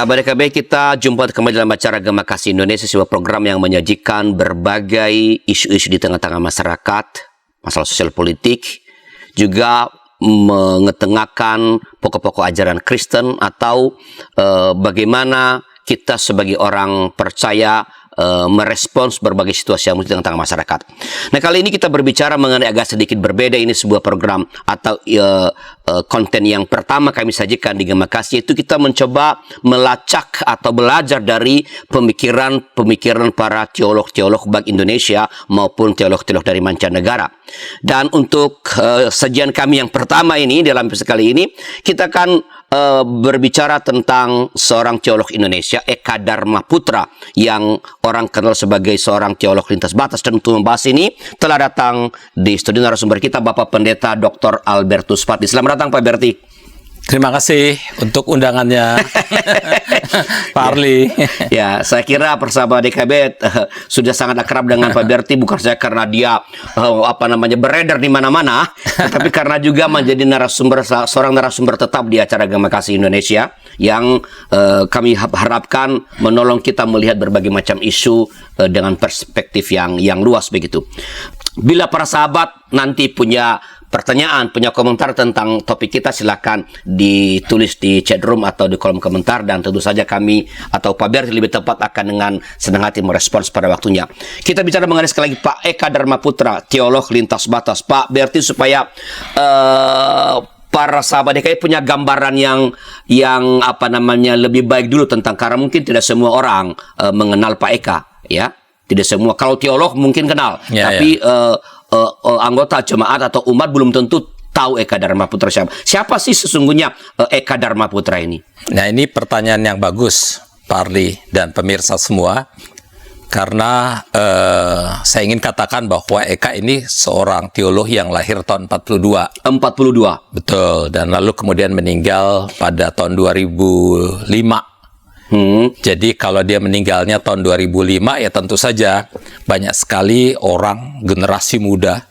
Sahabat DKB, kita jumpa kembali dalam acara Gema Kasih Indonesia, sebuah program yang menyajikan berbagai isu-isu di tengah-tengah masyarakat, masalah sosial politik, juga mengetengahkan pokok-pokok ajaran Kristen atau bagaimana kita sebagai orang percaya merespons berbagai situasi yang muncul di tengah-tengah masyarakat. Nah, kali ini kita berbicara mengenai agak sedikit berbeda. Ini sebuah program atau konten yang pertama kami sajikan di Gema Kasih, itu kita mencoba melacak atau belajar dari pemikiran para teolog-teolog baik Indonesia maupun teolog-teolog dari mancanegara. Dan untuk sajian kami yang pertama ini, dalam episode kali ini, kita akan berbicara tentang seorang teolog Indonesia, Eka Dharma Putra, yang orang kenal sebagai seorang teolog lintas batas. Dan untuk membahas ini telah datang di studio narasumber kita Bapak Pendeta Dr. Albertus Pati. Selamat datang Pak Berti. Terima kasih untuk undangannya, Pak Arli. Ya, saya kira persahabat DKB sudah sangat akrab dengan Pak Berti, bukan saja karena dia beredar di mana-mana, tapi karena juga menjadi seorang narasumber tetap di acara Gema Kasih Indonesia yang kami harapkan menolong kita melihat berbagai macam isu dengan perspektif yang luas begitu. Bila para sahabat nanti punya pertanyaan, punya komentar tentang topik kita, silakan ditulis di chat room atau di kolom komentar, dan tentu saja kami atau Pak Berti lebih tepat akan dengan senang hati merespons pada waktunya. Kita bicara mengenai sekali lagi Pak Eka Dharma Putra, teolog lintas batas. Pak Berti, supaya para sahabat DKI punya gambaran yang lebih baik dulu tentang, karena mungkin tidak semua orang mengenal Pak Eka, ya. Tidak semua. Kalau teolog mungkin kenal, tapi anggota jemaat atau umat belum tentu tahu Eka Dharma Putra siapa. Siapa sih sesungguhnya Eka Dharma Putra ini? Nah, ini pertanyaan yang bagus, Pak Arli dan pemirsa semua. Karena saya ingin katakan bahwa Eka ini seorang teolog yang lahir tahun 42. 42. Betul. Dan lalu kemudian meninggal pada tahun 2005. Jadi kalau dia meninggalnya tahun 2005, ya tentu saja banyak sekali orang generasi muda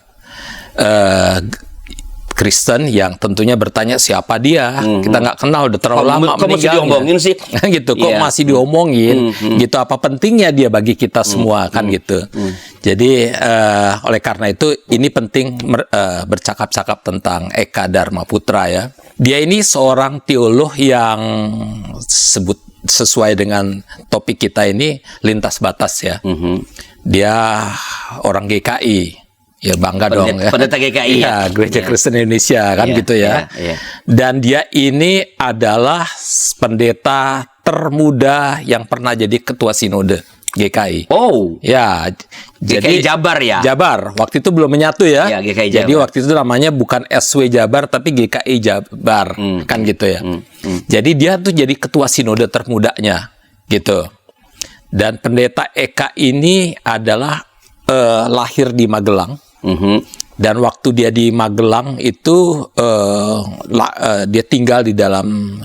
Kristen yang tentunya bertanya siapa dia. Kita nggak kenal, udah terlalu lama meninggalnya. Masih diomongin sih? Gitu, kok masih diomongin? Gitu, apa pentingnya dia bagi kita semua kan gitu. Jadi oleh karena itu ini penting bercakap-cakap tentang Eka Dharma Putra ya. Dia ini seorang teolog yang sesuai dengan topik kita ini lintas batas ya. Dia orang GKI, ya bangga dong ya. Pendeta GKI ya, Gereja Kristen Indonesia kan gitu ya. Dan dia ini adalah pendeta termuda yang pernah jadi ketua sinode GKI. Oh, ya, jadi GKI Jabar ya. Jabar. Waktu itu belum menyatu ya. GKI Jabar. Jadi waktu itu namanya bukan SW Jabar tapi GKI Jabar, kan gitu ya. Jadi dia tuh jadi ketua sinode termudanya, gitu. Dan pendeta Eka ini adalah lahir di Magelang. Dan waktu dia di Magelang itu dia tinggal di dalam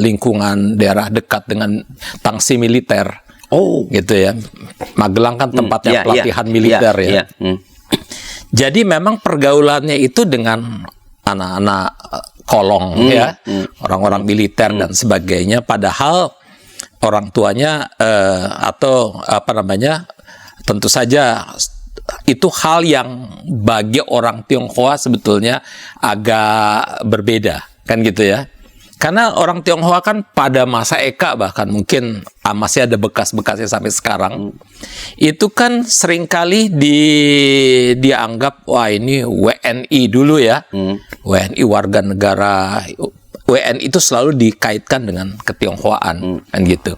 lingkungan daerah dekat dengan tangsi militer. Oh, gitu ya. Magelang kan tempatnya pelatihan militer ya. Jadi memang pergaulannya itu dengan anak-anak kolong ya, orang-orang militer dan sebagainya. Padahal orang tuanya tentu saja itu hal yang bagi orang Tionghoa sebetulnya agak berbeda kan gitu ya. Karena orang Tionghoa kan pada masa Eka bahkan mungkin masih ada bekas-bekasnya sampai sekarang. Itu kan seringkali dianggap wah ini WNI dulu ya. WNI warga negara. WNI itu selalu dikaitkan dengan ketionghoaan kan gitu.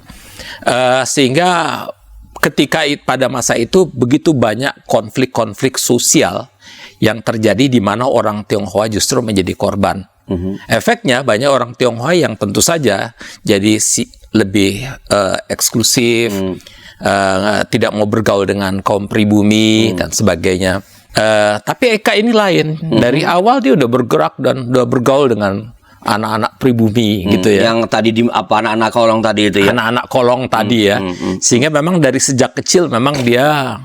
Sehingga ketika pada masa itu begitu banyak konflik-konflik sosial yang terjadi di mana orang Tionghoa justru menjadi korban. Efeknya banyak orang Tionghoa yang tentu saja jadi lebih eksklusif, tidak mau bergaul dengan kaum pribumi dan sebagainya. Tapi Eka ini lain. Dari awal dia udah bergerak dan udah bergaul dengan anak-anak pribumi gitu ya. Yang tadi anak-anak kolong tadi itu ya. Anak-anak kolong tadi ya. Sehingga memang dari sejak kecil memang dia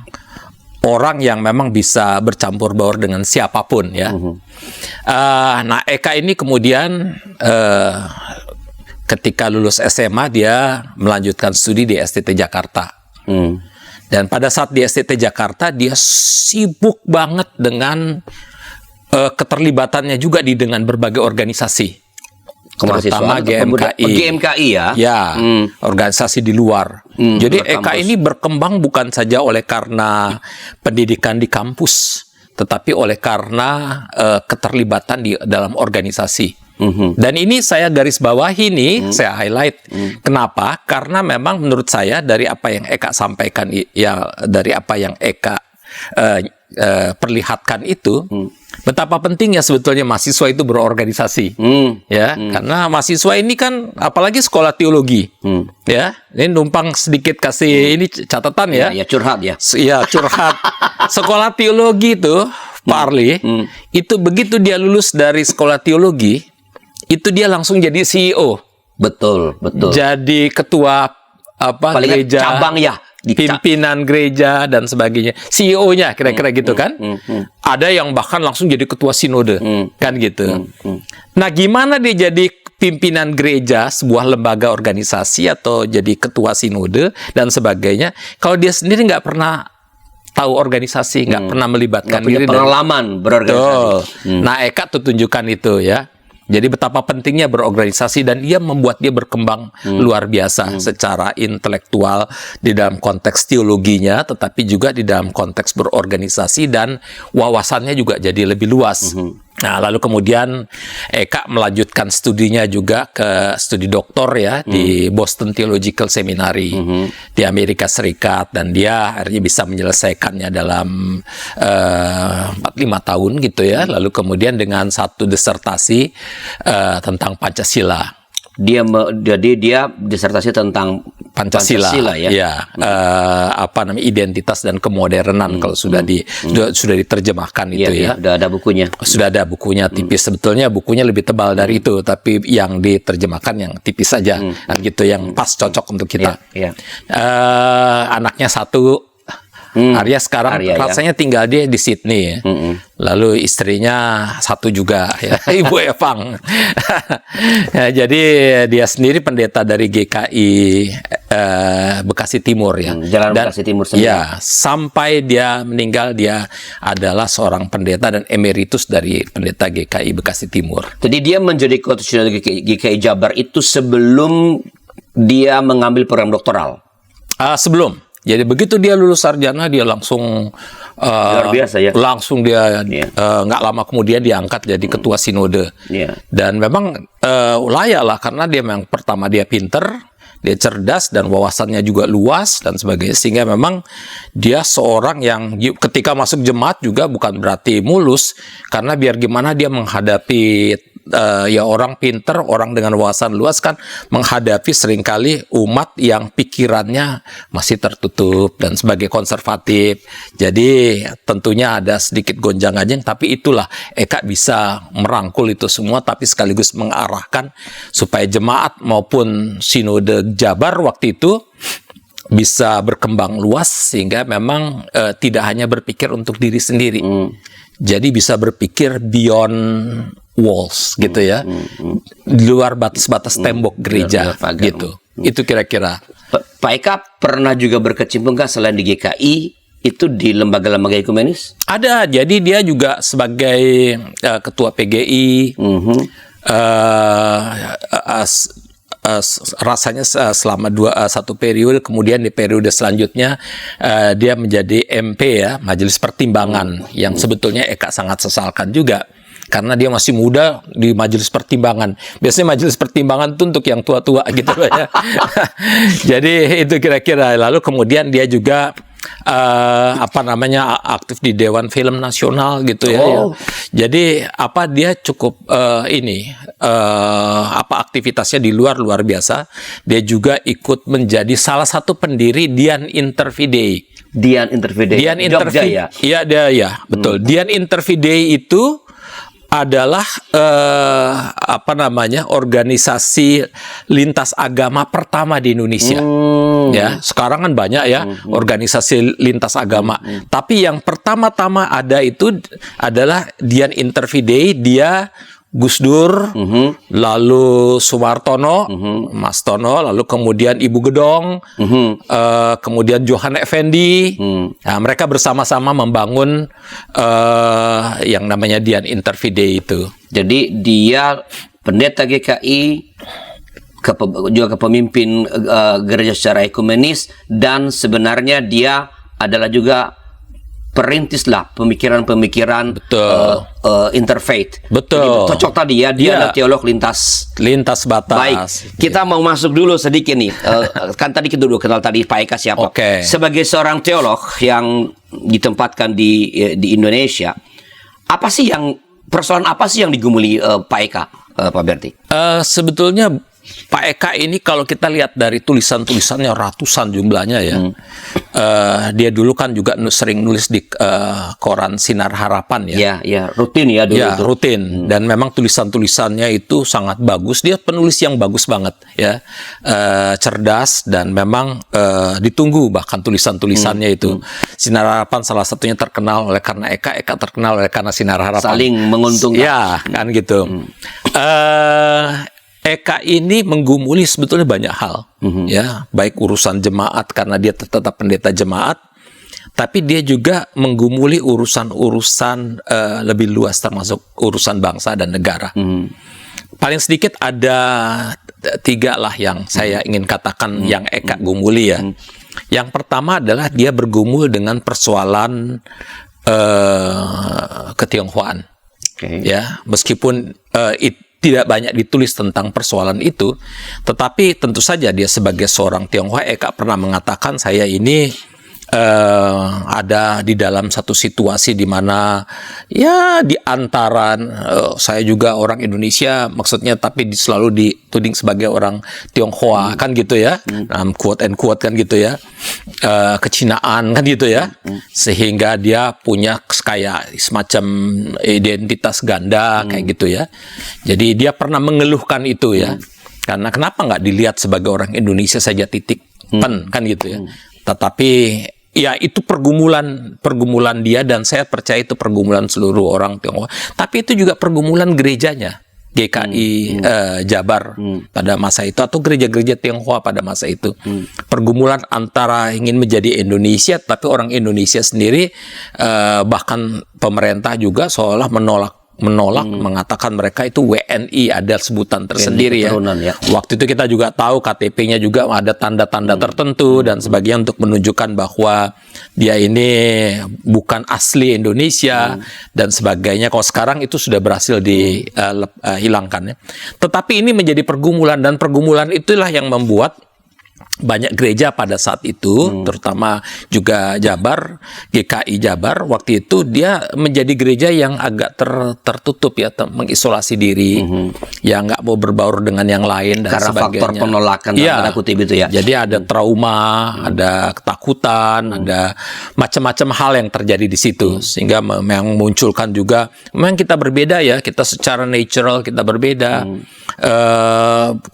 orang yang memang bisa bercampur baur dengan siapapun ya. Nah, Eka ini kemudian ketika lulus SMA dia melanjutkan studi di STT Jakarta. Dan pada saat di STT Jakarta dia sibuk banget dengan keterlibatannya juga dengan berbagai organisasi. Terutama GMKI. GMKI ya? Ya, organisasi di luar. Jadi EK ini berkembang bukan saja oleh karena pendidikan di kampus, tetapi oleh karena keterlibatan di dalam organisasi. Dan ini saya garis bawahi nih, saya highlight. Kenapa? Karena memang menurut saya dari apa yang Eka sampaikan, ya dari apa yang Eka perlihatkan itu, betapa pentingnya sebetulnya mahasiswa itu berorganisasi, ya, karena mahasiswa ini kan, apalagi sekolah teologi, ya, ini numpang sedikit kasih ini catatan ya, ya curhat ya, ya curhat, sekolah teologi itu, Pak Arli, itu begitu dia lulus dari sekolah teologi, itu dia langsung jadi CEO, betul, jadi ketua gereja, cabang ya. Pimpinan gereja dan sebagainya, CEO-nya kira-kira gitu kan. Ada yang bahkan langsung jadi ketua sinode, kan gitu. Nah, gimana dia jadi pimpinan gereja, sebuah lembaga organisasi atau jadi ketua sinode dan sebagainya, kalau dia sendiri nggak pernah tahu organisasi, nggak pernah melibatkan diri, pengalaman berorganisasi. Nah, Eka tuh tunjukkan itu ya. Jadi betapa pentingnya berorganisasi dan dia membuat dia berkembang luar biasa secara intelektual di dalam konteks teologinya, tetapi juga di dalam konteks berorganisasi dan wawasannya juga jadi lebih luas. Nah, lalu kemudian Eka melanjutkan studinya juga ke studi doktor ya di Boston Theological Seminary di Amerika Serikat, dan dia akhirnya bisa menyelesaikannya dalam 4-5 tahun gitu ya. Lalu kemudian dengan satu disertasi tentang Pancasila. Jadi dia disertasi tentang Pancasila ya. Ya, identitas dan kemodernan kalau sudah diterjemahkan itu ya. Sudah ada bukunya. Sudah ada bukunya tipis. Sebetulnya bukunya lebih tebal dari itu, tapi yang diterjemahkan yang tipis saja, gitu, yang pas cocok untuk kita. Anaknya satu. Arya sekarang rasanya tinggal dia di Sydney ya. Lalu istrinya satu juga ya, Ibu Evang. Ya, jadi dia sendiri pendeta dari GKI Bekasi Timur ya. Jalan Bekasi Timur sendiri. Ya, sampai dia meninggal dia adalah seorang pendeta dan emeritus dari pendeta GKI Bekasi Timur. Jadi dia menjadi ketua GKI Jabar itu sebelum dia mengambil program doktoral. Sebelum. Jadi begitu dia lulus sarjana dia langsung luar biasa ya. Langsung dia nggak lama kemudian diangkat jadi ketua sinode. Dan memang layak lah karena dia memang pertama dia pinter, dia cerdas dan wawasannya juga luas dan sebagainya, sehingga memang dia seorang yang ketika masuk jemaat juga bukan berarti mulus, karena biar gimana dia menghadapi ya orang pinter, orang dengan wawasan luas kan menghadapi seringkali umat yang pikirannya masih tertutup dan sebagai konservatif. Jadi tentunya ada sedikit gonjang-ganjing, tapi itulah Eka bisa merangkul itu semua, tapi sekaligus mengarahkan supaya jemaat maupun sinode Jabar waktu itu bisa berkembang luas, sehingga memang tidak hanya berpikir untuk diri sendiri. Jadi bisa berpikir beyond walls gitu ya, di luar batas-batas tembok gereja gitu. Itu kira-kira. Pak Eka pernah juga berkecimpung kan selain di GKI itu di lembaga-lembaga ekumenis? Ada, jadi dia juga sebagai ketua PGI, rasanya selama satu periode, kemudian di periode selanjutnya dia menjadi MP ya, Majelis Pertimbangan, yang sebetulnya Eka sangat sesalkan juga. Karena dia masih muda di majelis pertimbangan. Biasanya majelis pertimbangan itu untuk yang tua-tua gitu ya. Jadi itu kira-kira. Lalu kemudian dia juga aktif di Dewan Film Nasional gitu ya. Jadi dia cukup aktivitasnya di luar biasa. Dia juga ikut menjadi salah satu pendiri Dian Intervidei. Dian Intervidei. Jogja ya. Iya, dia ya, betul. Dian Intervidei itu adalah organisasi lintas agama pertama di Indonesia. Ya, sekarang kan banyak ya organisasi lintas agama. Tapi yang pertama-tama ada itu adalah Dian Intervidei. Dia Gus Dur, lalu Sumartono, Mas Tono, lalu kemudian Ibu Gedong, kemudian Johan Effendi. Nah, mereka bersama-sama membangun yang namanya Dian Interfide itu. Jadi dia pendeta GKI, juga kepemimpin gereja secara ekumenis, dan sebenarnya dia adalah juga perintis lah pemikiran-pemikiran interfaith. Betul. Begitu. Cocok tadi ya, dia adalah teolog lintas batas. Baik, kita mau masuk dulu sedikit nih. Kan tadi kita dulu kenal tadi Pak Eka siapa. Oke. Sebagai seorang teolog yang ditempatkan di Indonesia, persoalan apa sih yang digumuli Pak Eka, Pak Berti? Sebetulnya Pak Eka ini kalau kita lihat dari tulisan-tulisannya ratusan jumlahnya ya. Dia dulu kan juga sering nulis di koran Sinar Harapan ya. Ya, rutin ya dulu. Ya, itu. rutin. Dan memang tulisan-tulisannya itu sangat bagus. Dia penulis yang bagus banget ya. Cerdas dan memang ditunggu bahkan tulisan-tulisannya itu. Sinar Harapan salah satunya terkenal oleh karena Eka terkenal oleh karena Sinar Harapan. Saling menguntungkan. Ya, kan gitu. Eka ini menggumuli sebetulnya banyak hal, ya, baik urusan jemaat karena dia tetap pendeta jemaat, tapi dia juga menggumuli urusan-urusan lebih luas termasuk urusan bangsa dan negara. Paling sedikit ada 3 lah yang saya ingin katakan yang Eka gumuli ya. Yang pertama adalah dia bergumul dengan persoalan ketionghoaan, ya, meskipun tidak banyak ditulis tentang persoalan itu, tetapi tentu saja dia sebagai seorang Tionghoa, Eka pernah mengatakan saya ini ada di dalam satu situasi di mana ya di antara saya juga orang Indonesia maksudnya, tapi selalu dituding sebagai orang Tionghoa kan gitu ya, quote and quote kan gitu ya, kecinaan kan gitu ya, sehingga dia punya kayak semacam identitas ganda kayak gitu ya. Jadi dia pernah mengeluhkan itu ya, karena kenapa nggak dilihat sebagai orang Indonesia saja titik kan gitu ya. Tetapi ya itu pergumulan dia, dan saya percaya itu pergumulan seluruh orang Tionghoa. Tapi itu juga pergumulan gerejanya GKI Jabar pada masa itu, atau gereja-gereja Tionghoa pada masa itu. Pergumulan antara ingin menjadi Indonesia, tapi orang Indonesia sendiri bahkan pemerintah juga seolah menolak mengatakan mereka itu WNI, ada sebutan tersendiri ya. Waktu itu kita juga tahu KTP-nya juga ada tanda-tanda tertentu dan sebagainya untuk menunjukkan bahwa dia ini bukan asli Indonesia dan sebagainya. Kalau sekarang itu sudah berhasil dihilangkan ya. Tetapi ini menjadi pergumulan, dan pergumulan itulah yang membuat banyak gereja pada saat itu, terutama juga Jabar, GKI Jabar, waktu itu dia menjadi gereja yang agak tertutup ya, mengisolasi diri, ya nggak mau berbaur dengan yang lain dan karena sebagainya. Faktor penolakan dalam tanda kutip itu ya. Jadi ada trauma, ada ketakutan, ada macam-macam hal yang terjadi di situ, sehingga memang munculkan juga, memang kita berbeda ya, kita secara natural kita berbeda,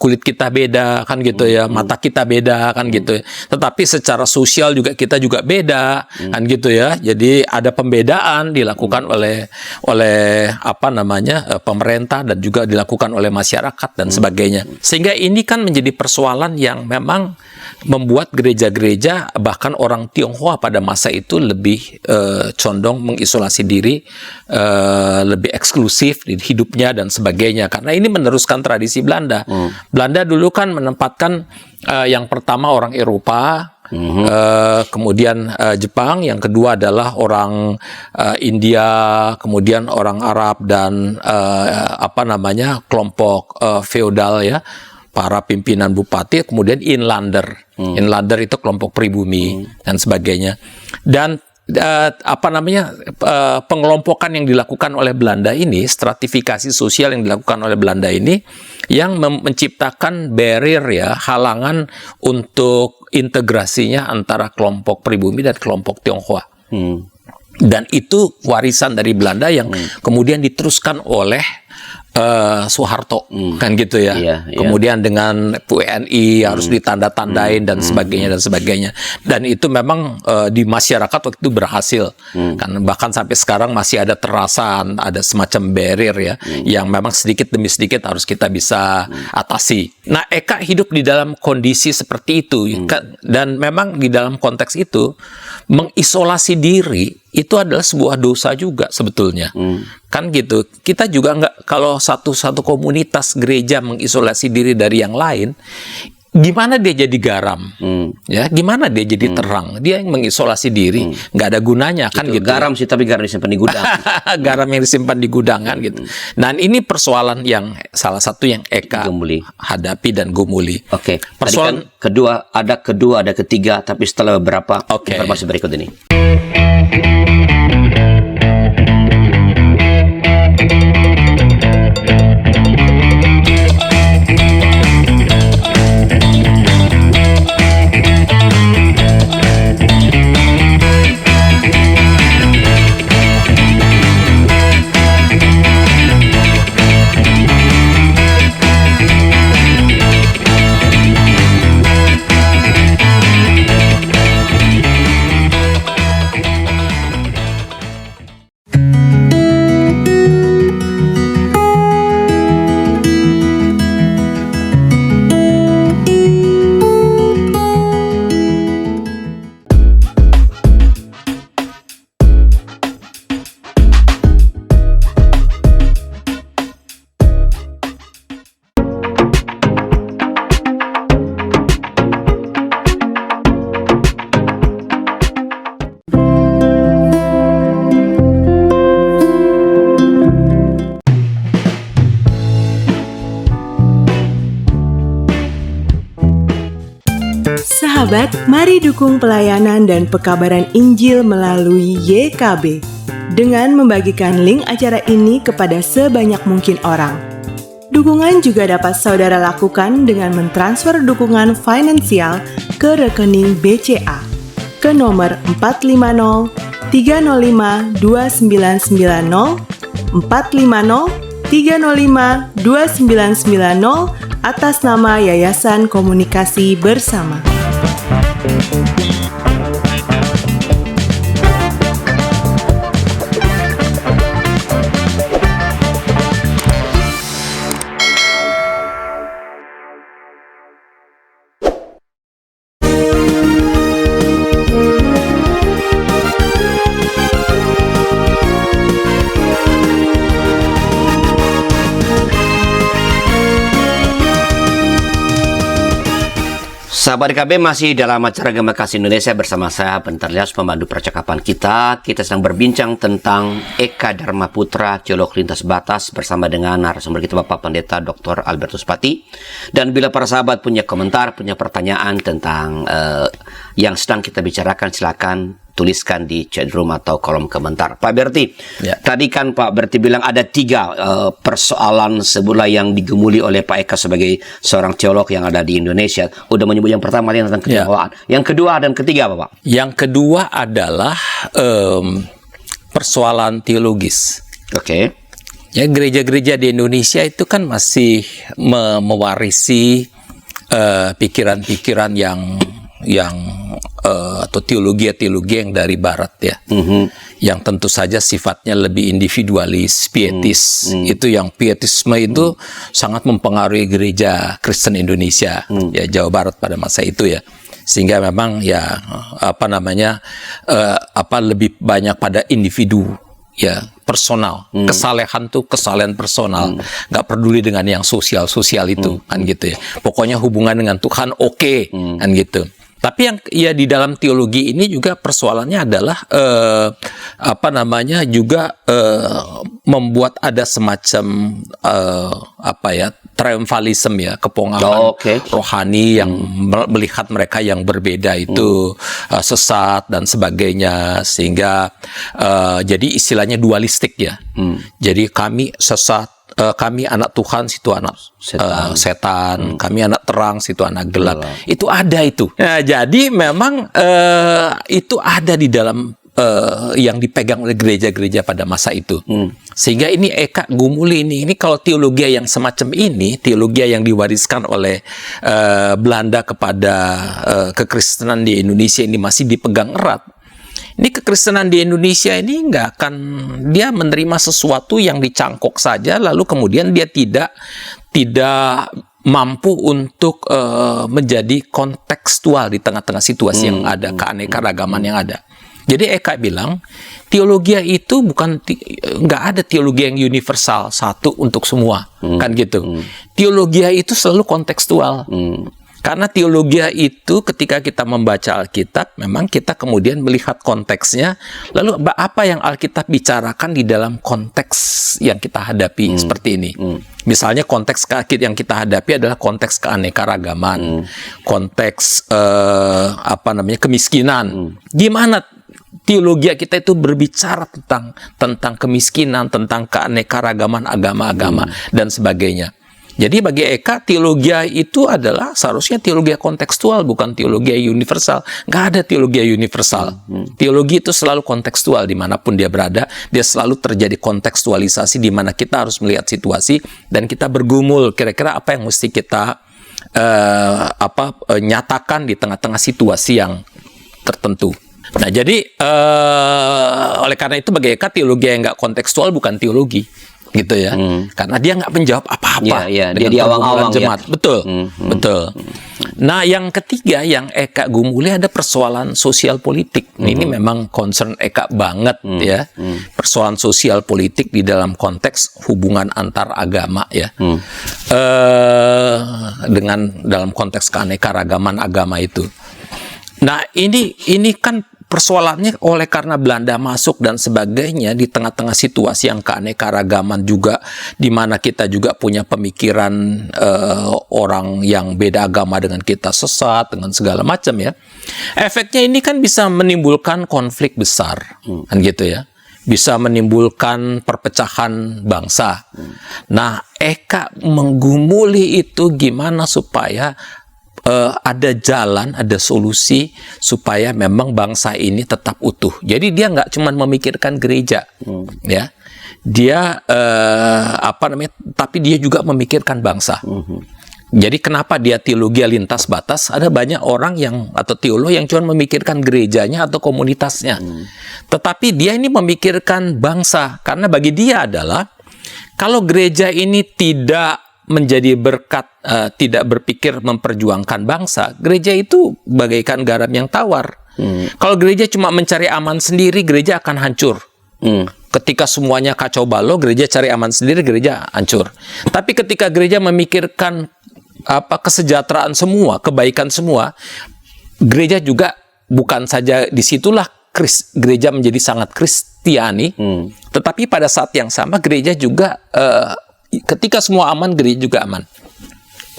kulit kita beda kan gitu ya, mata kita beda kan gitu. Tetapi secara sosial juga kita juga beda kan gitu ya. Jadi ada pembedaan dilakukan oleh apa namanya pemerintah dan juga dilakukan oleh masyarakat dan sebagainya. Sehingga ini kan menjadi persoalan yang memang membuat gereja-gereja bahkan orang Tionghoa pada masa itu lebih condong mengisolasi diri, lebih eksklusif di hidupnya dan sebagainya, karena ini meneruskan tradisi Belanda. Belanda dulu kan menempatkan yang pertama orang Eropa, kemudian Jepang, yang kedua adalah orang India, kemudian orang Arab dan apa namanya kelompok feodal ya, para pimpinan bupati, kemudian inlander. Inlander itu kelompok pribumi dan sebagainya. Dan apa namanya pengelompokan yang dilakukan oleh Belanda ini, stratifikasi sosial yang dilakukan oleh Belanda ini, yang menciptakan barrier ya, halangan untuk integrasinya antara kelompok pribumi dan kelompok Tionghoa. Dan itu warisan dari Belanda yang kemudian diteruskan oleh Soeharto kan gitu ya. Iya, iya. Kemudian dengan WNI harus ditanda-tandain dan sebagainya. Dan itu memang di masyarakat waktu itu berhasil. Kan bahkan sampai sekarang masih ada terasa ada semacam barrier ya yang memang sedikit demi sedikit harus kita bisa atasi. Nah, Eka hidup di dalam kondisi seperti itu dan memang di dalam konteks itu mengisolasi diri itu adalah sebuah dosa juga sebetulnya. Kan gitu. Kita juga nggak, kalau satu komunitas gereja mengisolasi diri dari yang lain, gimana dia jadi garam? Ya, gimana dia jadi terang? Dia yang mengisolasi diri, nggak ada gunanya kan gitu. Garam sih, tapi garam disimpan di gudang. Garam yang disimpan di gudang kan gitu. Dan ini persoalan yang salah satu yang Eka hadapi dan gumuli. Oke. Persoalan Tadi kan kedua, ada ketiga, tapi setelah beberapa informasi berikut ini. Sahabat, mari dukung pelayanan dan pekabaran Injil melalui YKB dengan membagikan link acara ini kepada sebanyak mungkin orang. Dukungan juga dapat saudara lakukan dengan mentransfer dukungan finansial ke rekening BCA ke nomor 450 305 2990 450 305 2990 atas nama Yayasan Komunikasi Bersama. Sahabat DKB, masih dalam acara Gema Kasih Indonesia bersama saya Bentar Lias, pemandu percakapan kita. Kita sedang berbincang tentang Eka Dharma Putra, teolog lintas batas, bersama dengan narasumber kita Bapak Pendeta Dr. Albertus Pati. Dan bila para sahabat punya komentar, punya pertanyaan tentang yang sedang kita bicarakan, silakan tuliskan di chat room atau kolom komentar. Pak Berti, tadi kan Pak Berti bilang ada 3 persoalan sebelah yang digemuli oleh Pak Eka sebagai seorang teolog yang ada di Indonesia. Udah menyebut yang pertama tentang ketiawaan. Yang kedua dan ketiga apa, Pak? Yang kedua adalah persoalan teologis. Oke. Ya, gereja-gereja di Indonesia itu kan masih mewarisi pikiran-pikiran yang atau teologi yang dari Barat ya, yang tentu saja sifatnya lebih individualis, pietis. Itu yang pietisme itu sangat mempengaruhi gereja Kristen Indonesia, ya Jawa Barat pada masa itu ya, sehingga memang ya lebih banyak pada individu. Ya, personal. Kesalehan tuh kesalehan personal. Nggak peduli dengan yang sosial itu, kan gitu ya. Pokoknya hubungan dengan Tuhan oke, kan gitu. Tapi yang ya di dalam teologi ini juga persoalannya adalah juga membuat ada semacam triumphalism ya, kepongahan rohani yang melihat mereka yang berbeda itu sesat dan sebagainya, sehingga jadi istilahnya dualistik ya. Jadi kami sesat, kami anak Tuhan, situ anak setan. Kami anak terang, situ anak gelap. Itu ada itu. Nah, jadi memang itu ada di dalam yang dipegang oleh gereja-gereja pada masa itu. Sehingga ini Eka Gumuli ini kalau teologi yang semacam ini, teologi yang diwariskan oleh Belanda kepada kekristenan di Indonesia ini masih dipegang erat. Ini kekristenan di Indonesia ini nggak akan, dia menerima sesuatu yang dicangkok saja, lalu kemudian dia tidak mampu untuk menjadi kontekstual di tengah-tengah situasi yang ada, keanekaragaman yang ada. Jadi Eka bilang, teologi itu nggak ada teologi yang universal, satu untuk semua, kan gitu. Teologi itu selalu kontekstual. Karena teologi itu ketika kita membaca Alkitab, memang kita kemudian melihat konteksnya, lalu apa yang Alkitab bicarakan di dalam konteks yang kita hadapi seperti ini. Misalnya konteks yang kita hadapi adalah konteks keanekaragaman, konteks kemiskinan. Gimana teologi kita itu berbicara tentang kemiskinan, tentang keanekaragaman agama-agama dan sebagainya. Jadi bagi Eka, teologi itu adalah seharusnya teologi kontekstual, bukan teologi universal. Nggak ada teologi universal. Teologi itu selalu kontekstual dimanapun dia berada. Dia selalu terjadi kontekstualisasi di mana kita harus melihat situasi dan kita bergumul kira-kira apa yang mesti kita nyatakan di tengah-tengah situasi yang tertentu. Nah, jadi oleh karena itu bagi Eka, teologi yang nggak kontekstual bukan teologi. Gitu ya, karena dia nggak menjawab apa-apa. Dia di awang-awang jemaat. Ya. Betul. Nah, yang ketiga yang Eka Gumuli ada persoalan sosial politik. Ini memang concern Eka banget ya. Persoalan sosial politik di dalam konteks hubungan antar agama ya. Dengan dalam konteks keanekaragaman agama itu. Nah, ini kan persoalannya oleh karena Belanda masuk dan sebagainya di tengah-tengah situasi yang keanekaragaman juga, di mana kita juga punya pemikiran orang yang beda agama dengan kita sesat dengan segala macam ya. Efeknya ini kan bisa menimbulkan konflik besar, kan gitu ya. Bisa menimbulkan perpecahan bangsa. Nah, Eka menggumuli itu gimana supaya ada jalan, ada solusi supaya memang bangsa ini tetap utuh. Jadi dia nggak cuma memikirkan gereja, ya. Dia tapi dia juga memikirkan bangsa. Jadi kenapa dia teologi lintas batas? Ada banyak orang atau teolog yang cuma memikirkan gerejanya atau komunitasnya. Tetapi dia ini memikirkan bangsa, karena bagi dia adalah kalau gereja ini tidak menjadi berkat, tidak berpikir memperjuangkan bangsa, gereja itu bagaikan garam yang tawar. Kalau gereja cuma mencari aman sendiri, gereja akan hancur. Ketika semuanya kacau balau, gereja cari aman sendiri, gereja hancur. Tapi ketika gereja memikirkan kesejahteraan semua, kebaikan semua, gereja juga bukan saja disitulah gereja menjadi sangat Kristiani, tetapi pada saat yang sama gereja juga ketika semua aman, gereja juga aman,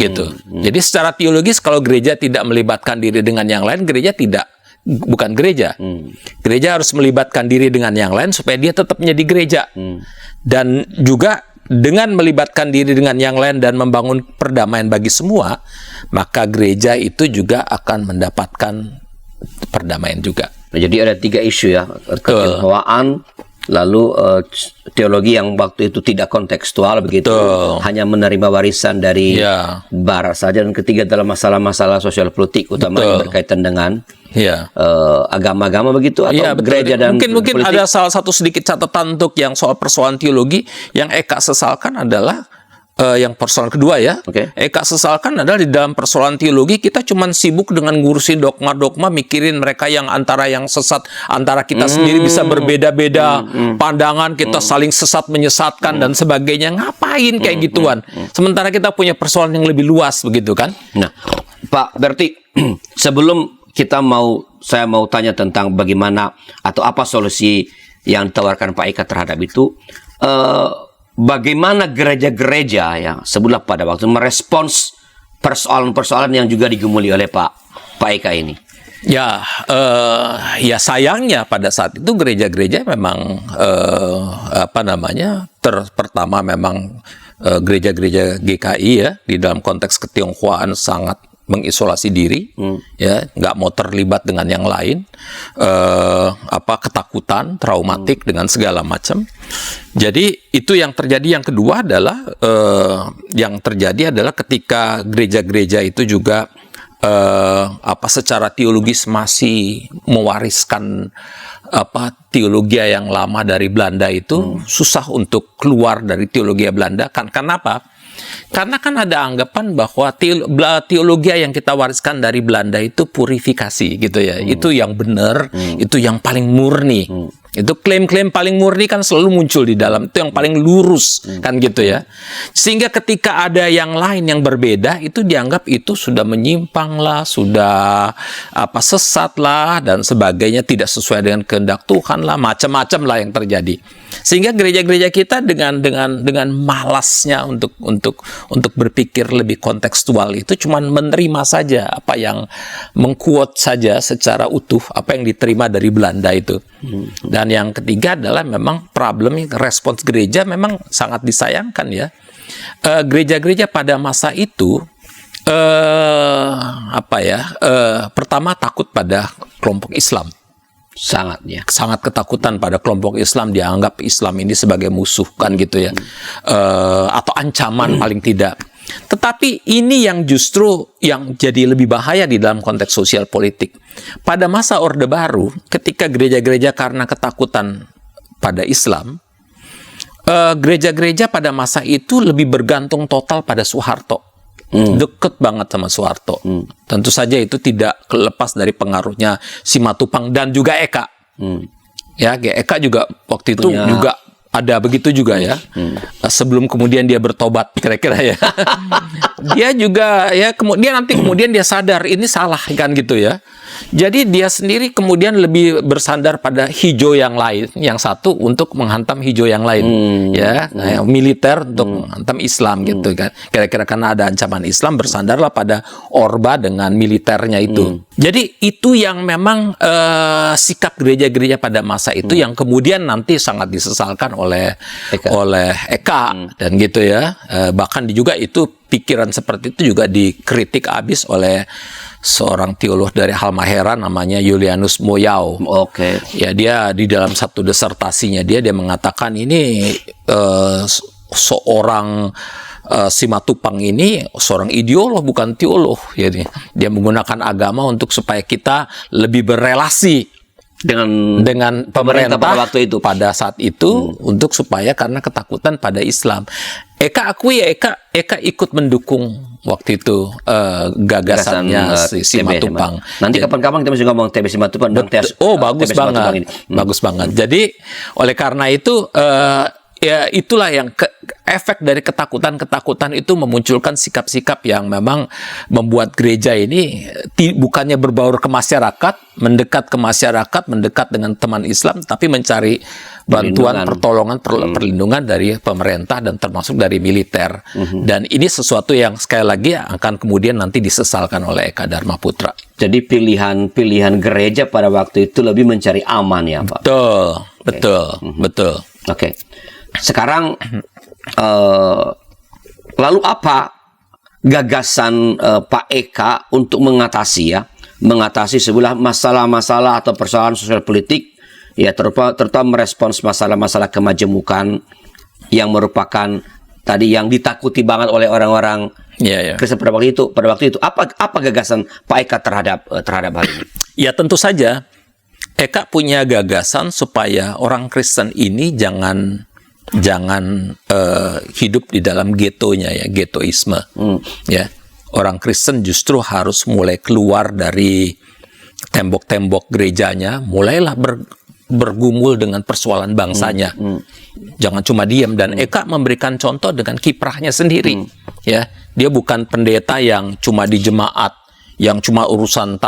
gitu. Jadi secara teologis kalau gereja tidak melibatkan diri dengan yang lain, gereja bukan gereja. Gereja harus melibatkan diri dengan yang lain supaya dia tetap menjadi gereja. Dan juga dengan melibatkan diri dengan yang lain dan membangun perdamaian bagi semua, maka gereja itu juga akan mendapatkan perdamaian juga. Nah, jadi ada 3 isu ya, ketionghoaan, lalu teologi yang waktu itu tidak kontekstual begitu, hanya menerima warisan dari barat saja, dan ketiga dalam masalah-masalah sosial politik utama yang berkaitan dengan agama-agama begitu, atau gereja dan mungkin politik. ada salah satu sedikit catatan untuk yang soal persoalan teologi yang Eka sesalkan adalah yang persoalan kedua ya. Eka sesalkan adalah di dalam persoalan teologi kita cuma sibuk dengan ngurusin dogma-dogma, mikirin mereka yang antara yang sesat, antara kita sendiri bisa berbeda-beda pandangan, kita saling sesat menyesatkan dan sebagainya. Ngapain kayak gituan? Sementara kita punya persoalan yang lebih luas begitu kan? Nah, Pak, berarti sebelum saya mau tanya tentang bagaimana atau apa solusi yang ditawarkan Pak Eka terhadap itu, bagaimana gereja-gereja yang sebelah pada waktu merespons persoalan-persoalan yang juga digumuli oleh Pak Eka ini? Ya sayangnya pada saat itu gereja-gereja memang pertama memang gereja-gereja GKI ya di dalam konteks ketionghoaan sangat mengisolasi diri, ya, nggak mau terlibat dengan yang lain, ketakutan, traumatik dengan segala macam. Jadi itu yang terjadi. Yang kedua adalah ketika gereja-gereja itu juga secara teologis masih mewariskan teologi yang lama dari Belanda itu, susah untuk keluar dari teologi Belanda. Kenapa? Karena kan ada anggapan bahwa teologi yang kita wariskan dari Belanda itu purifikasi gitu ya. Itu yang benar, itu yang paling murni. Itu klaim-klaim paling murni kan selalu muncul di dalam, itu yang paling lurus kan gitu ya. Sehingga ketika ada yang lain yang berbeda, itu dianggap itu sudah menyimpang lah, sudah sesat lah dan sebagainya, tidak sesuai dengan kehendak Tuhan lah, macam-macam lah yang terjadi. Sehingga gereja-gereja kita dengan malasnya untuk berpikir lebih kontekstual itu cuman menerima saja apa yang mengquote saja secara utuh apa yang diterima dari Belanda itu. Dan yang ketiga adalah memang problem respons gereja memang sangat disayangkan ya. Gereja-gereja pada masa itu pertama takut pada kelompok Islam. Sangat ketakutan pada kelompok Islam, dianggap Islam ini sebagai musuh kan gitu ya, atau ancaman paling tidak. Tetapi ini yang justru yang jadi lebih bahaya di dalam konteks sosial politik. Pada masa Orde Baru, ketika gereja-gereja karena ketakutan pada Islam, gereja-gereja pada masa itu lebih bergantung total pada Soeharto. Deket banget sama Soeharto. Tentu saja itu tidak lepas dari pengaruhnya Simatupang dan juga Eka. Ya, Eka juga waktu itu juga ada begitu juga ya. Sebelum kemudian dia bertobat kira-kira ya. Dia juga ya kemudian dia sadar ini salah kan gitu ya. Jadi dia sendiri kemudian lebih bersandar pada hijau yang lain, yang satu untuk menghantam hijau yang lain, ya, militer untuk menghantam Islam gitu kan. Kira-kira karena ada ancaman Islam bersandarlah pada Orba dengan militernya itu. Jadi itu yang memang sikap gereja-gereja pada masa itu yang kemudian nanti sangat disesalkan oleh Eka dan gitu ya. Bahkan juga itu pikiran seperti itu juga dikritik habis oleh seorang teolog dari Halmahera namanya Julianus Moyau. Ya, dia di dalam satu disertasinya dia mengatakan ini seorang Simatupang ini seorang ideolog bukan teolog. Jadi dia menggunakan agama untuk supaya kita lebih berelasi dengan pemerintah pada waktu itu, pada saat itu, untuk supaya karena ketakutan pada Islam. Eka akui ya, Eka ikut mendukung waktu itu gagasannya si Simatupang. Nanti kapan-kapan kita masih ngomong TB Simatupang. Bagus banget. Bagus banget. Jadi oleh karena itu ya itulah yang efek dari ketakutan itu memunculkan sikap-sikap yang memang membuat gereja ini bukannya berbaur ke masyarakat, mendekat ke masyarakat, mendekat dengan teman Islam, tapi mencari bantuan, pertolongan, perlindungan dari pemerintah dan termasuk dari militer. Dan ini sesuatu yang sekali lagi akan kemudian nanti disesalkan oleh Eka Dharma Putra. Jadi pilihan gereja pada waktu itu lebih mencari aman ya Pak? Betul. Oke. Sekarang lalu apa gagasan Pak Eka untuk mengatasi sebuah masalah-masalah atau persoalan sosial politik ya, terutama merespons masalah-masalah kemajemukan yang merupakan tadi yang ditakuti banget oleh orang-orang Kristen pada waktu itu. Apa gagasan Pak Eka terhadap hal ini? Ya, tentu saja Eka punya gagasan supaya orang Kristen ini jangan hidup di dalam getonya ya, getoisme. Ya, orang Kristen justru harus mulai keluar dari tembok-tembok gerejanya, mulailah bergumul dengan persoalan bangsanya. Jangan cuma diam. Dan Eka memberikan contoh dengan kiprahnya sendiri. Ya, dia bukan pendeta yang cuma di jemaat, yang cuma urusan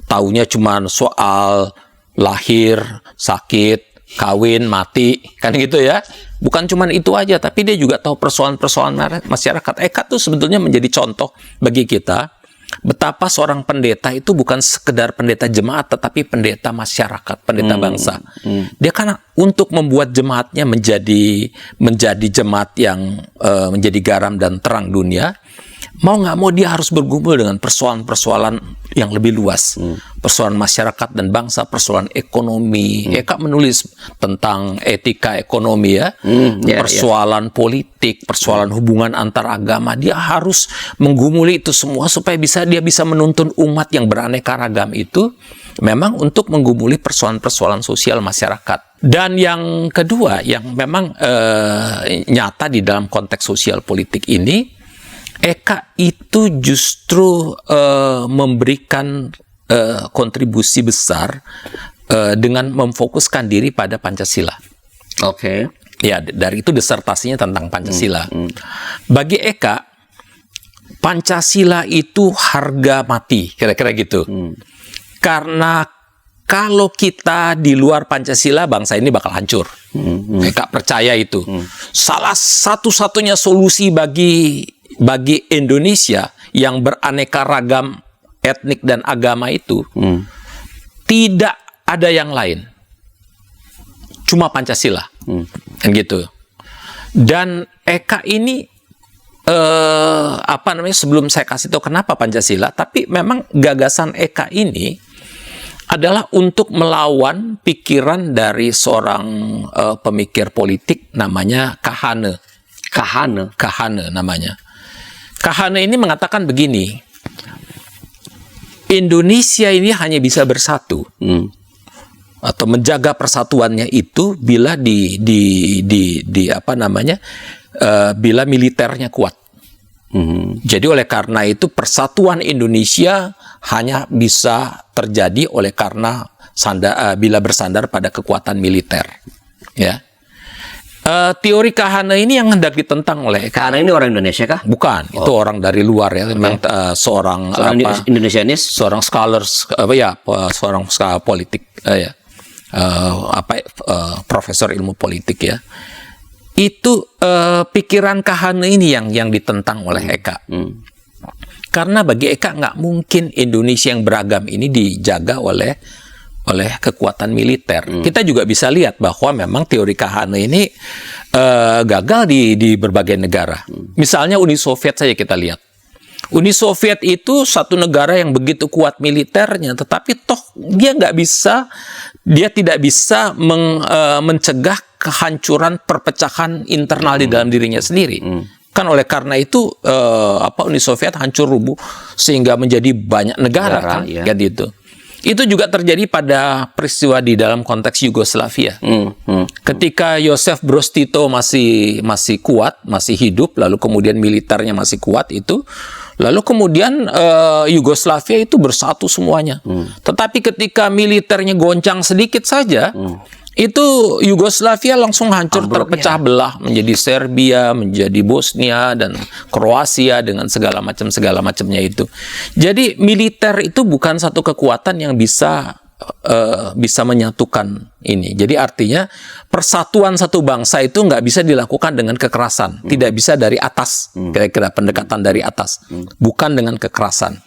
taunya cuma soal lahir, sakit, kawin, mati, kan gitu ya. Bukan cuman itu aja, tapi dia juga tahu persoalan-persoalan masyarakat. Eka tuh sebetulnya menjadi contoh bagi kita betapa seorang pendeta itu bukan sekedar pendeta jemaat, tetapi pendeta masyarakat, pendeta bangsa. Dia kan untuk membuat jemaatnya menjadi jemaat yang menjadi garam dan terang dunia, mau nggak mau dia harus bergumul dengan persoalan-persoalan yang lebih luas, persoalan masyarakat dan bangsa, persoalan ekonomi. Eka menulis tentang etika ekonomi ya, persoalan politik, persoalan hubungan antar agama. Dia harus menggumuli itu semua supaya dia bisa menuntun umat yang beraneka ragam itu memang untuk menggumuli persoalan-persoalan sosial masyarakat. Dan yang kedua yang memang nyata di dalam konteks sosial politik ini, Eka itu justru memberikan kontribusi besar dengan memfokuskan diri pada Pancasila. Oke. Ya, dari itu disertasinya tentang Pancasila. Bagi Eka, Pancasila itu harga mati, kira-kira gitu. Karena kalau kita di luar Pancasila, bangsa ini bakal hancur. Eka percaya itu. Salah satu-satunya solusi bagi Indonesia yang beraneka ragam etnik dan agama itu, tidak ada yang lain. Cuma Pancasila. Kan gitu. Dan Eka ini sebelum saya kasih tahu kenapa Pancasila, tapi memang gagasan Eka ini adalah untuk melawan pikiran dari seorang pemikir politik namanya Kahane. Kahane namanya. Kahane ini mengatakan begini, Indonesia ini hanya bisa bersatu atau menjaga persatuannya itu bila bila militernya kuat. Jadi oleh karena itu persatuan Indonesia hanya bisa terjadi oleh karena bila bersandar pada kekuatan militer. Ya. Teori Kahane ini yang hendak ditentang oleh Kahane ini orang Indonesia kah? Bukan, itu orang dari luar ya. Memang seorang Indonesianis, seorang scholars seorang politik profesor ilmu politik ya. Itu pikiran Kahane ini yang ditentang oleh Eka. Karena bagi Eka nggak mungkin Indonesia yang beragam ini dijaga oleh kekuatan militer. Kita juga bisa lihat bahwa memang teori Kahane ini gagal di berbagai negara. Misalnya Uni Soviet saja kita lihat. Uni Soviet itu satu negara yang begitu kuat militernya, tetapi toh dia tidak bisa mencegah kehancuran perpecahan internal di dalam dirinya sendiri. Kan oleh karena itu Uni Soviet hancur rubuh sehingga menjadi banyak negara kan, ya. gitu. Itu juga terjadi pada peristiwa di dalam konteks Yugoslavia. Ketika Josef Broz Tito masih kuat, masih hidup, lalu kemudian militernya masih kuat itu, lalu kemudian Yugoslavia itu bersatu semuanya. Tetapi ketika militernya goncang sedikit saja, itu Yugoslavia langsung hancur, terpecah belah menjadi Serbia, menjadi Bosnia dan Kroasia dengan segala macamnya itu. Jadi militer itu bukan satu kekuatan yang bisa menyatukan ini. Jadi artinya persatuan satu bangsa itu nggak bisa dilakukan dengan kekerasan, tidak bisa dari atas, kira-kira pendekatan dari atas, bukan dengan kekerasan.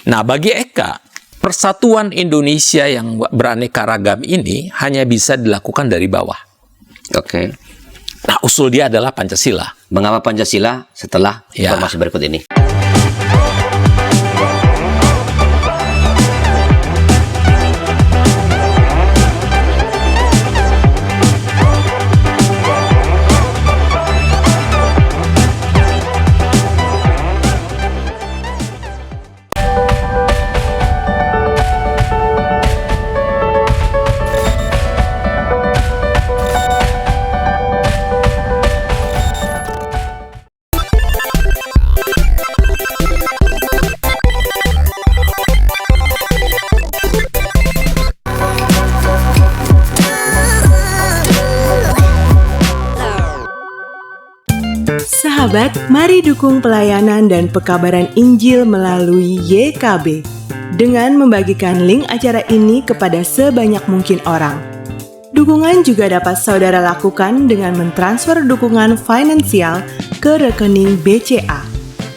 Nah, bagi Eka, persatuan Indonesia yang beraneka ragam ini hanya bisa dilakukan dari bawah. Oke. Nah, usul dia adalah Pancasila. Mengapa Pancasila? Setelah informasi berikut ini. Sahabat, mari dukung pelayanan dan pekabaran Injil melalui YKB dengan membagikan link acara ini kepada sebanyak mungkin orang. Dukungan juga dapat saudara lakukan dengan mentransfer dukungan finansial ke rekening BCA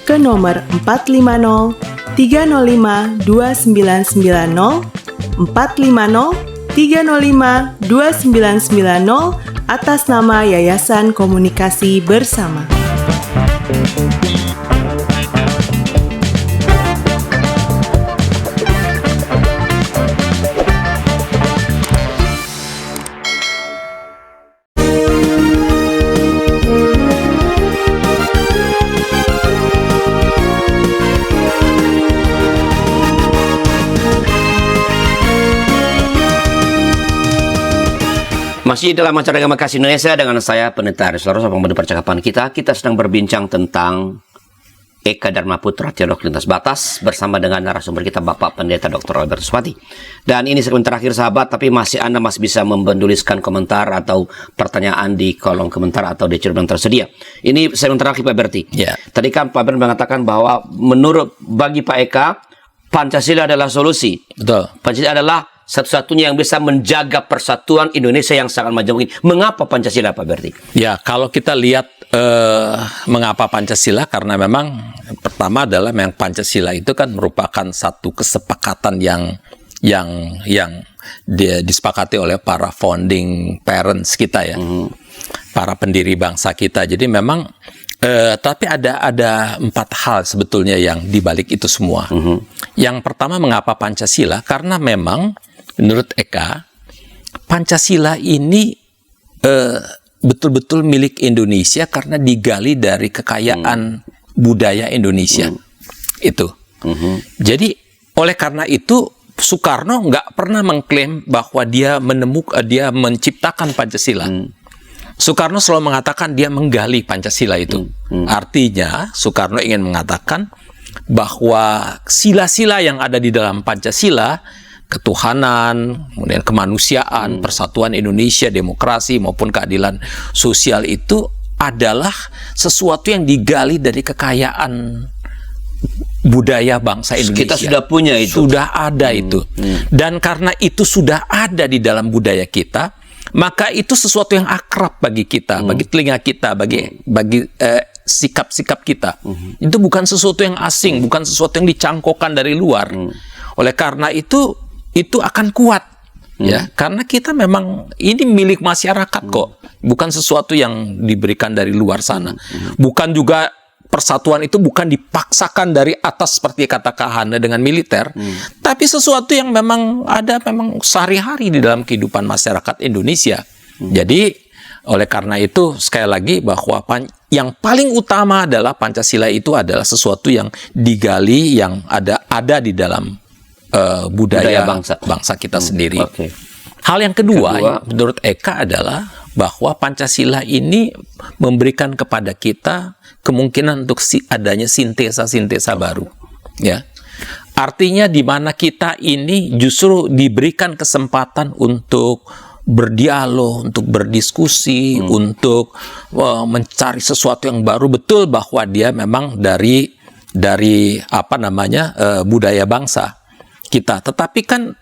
ke nomor 450 305 2990 450 305 2990 atas nama Yayasan Komunikasi Bersama. Masih dalam acara Agama Kasih Indonesia dengan saya Pendeta Aris Laros. Pada percakapan kita sedang berbincang tentang Eka Dharma Putra, teolog lintas batas, bersama dengan narasumber kita Bapak Pendeta Dr. Albertus Pati. Dan ini segmen terakhir sahabat, tapi Anda masih bisa menuliskan komentar atau pertanyaan di kolom komentar atau di cerita tersedia. Ini segmen terakhir Pak Berti. Ya. Tadi kan Pak Berti mengatakan bahwa bagi Pak Eka, Pancasila adalah solusi. Betul. Pancasila adalah satu-satunya yang bisa menjaga persatuan Indonesia yang sangat majemuk ini. Mengapa Pancasila Pak Berti? Ya, kalau kita lihat mengapa Pancasila, karena memang pertama adalah memang Pancasila itu kan merupakan satu kesepakatan yang disepakati oleh para founding parents kita ya, para pendiri bangsa kita. Jadi memang tapi ada 4 hal sebetulnya yang dibalik itu semua. Yang pertama, mengapa Pancasila? Karena memang menurut Eka, Pancasila ini betul-betul milik Indonesia karena digali dari kekayaan budaya Indonesia. Itu. Jadi oleh karena itu Soekarno nggak pernah mengklaim bahwa dia menciptakan Pancasila. Soekarno selalu mengatakan dia menggali Pancasila itu. Artinya Soekarno ingin mengatakan bahwa sila-sila yang ada di dalam Pancasila, ketuhanan, kemudian kemanusiaan, persatuan Indonesia, demokrasi maupun keadilan sosial itu adalah sesuatu yang digali dari kekayaan budaya bangsa Indonesia. Kita sudah punya itu. Sudah ada itu. Dan karena itu sudah ada di dalam budaya kita, maka itu sesuatu yang akrab bagi kita, bagi telinga kita, bagi sikap-sikap kita. Itu bukan sesuatu yang asing, bukan sesuatu yang dicangkokkan dari luar. Oleh karena itu akan kuat, ya, karena kita memang ini milik masyarakat kok, bukan sesuatu yang diberikan dari luar sana. Bukan juga persatuan itu bukan dipaksakan dari atas seperti kata Kahana dengan militer, tapi sesuatu yang memang ada memang sehari-hari di dalam kehidupan masyarakat Indonesia. Jadi oleh karena itu sekali lagi bahwa yang paling utama adalah Pancasila itu adalah sesuatu yang digali, yang ada di dalam budaya bangsa kita sendiri. Hal yang kedua menurut Eka adalah bahwa Pancasila ini memberikan kepada kita kemungkinan untuk adanya sintesa baru, ya. Artinya di mana kita ini justru diberikan kesempatan untuk berdialog, untuk berdiskusi, untuk mencari sesuatu yang baru. Betul bahwa dia memang dari budaya bangsa kita, tetapi kan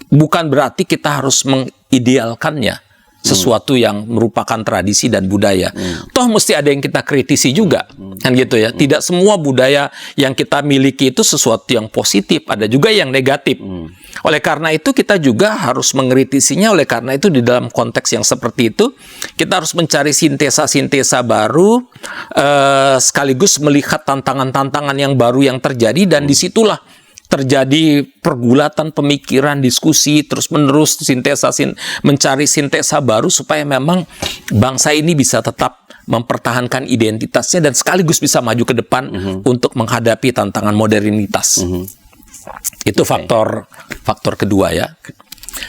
bukan berarti kita harus mengidealkannya sesuatu yang merupakan tradisi dan budaya. Toh mesti ada yang kita kritisi juga, kan gitu ya. Tidak semua budaya yang kita miliki itu sesuatu yang positif, ada juga yang negatif. Oleh karena itu kita juga harus mengkritisinya. Oleh karena itu di dalam konteks yang seperti itu kita harus mencari sintesa baru, sekaligus melihat tantangan-tantangan yang baru yang terjadi, dan disitulah terjadi pergulatan pemikiran, diskusi, terus-menerus mencari sintesa baru supaya memang bangsa ini bisa tetap mempertahankan identitasnya dan sekaligus bisa maju ke depan untuk menghadapi tantangan modernitas. Itu faktor kedua ya.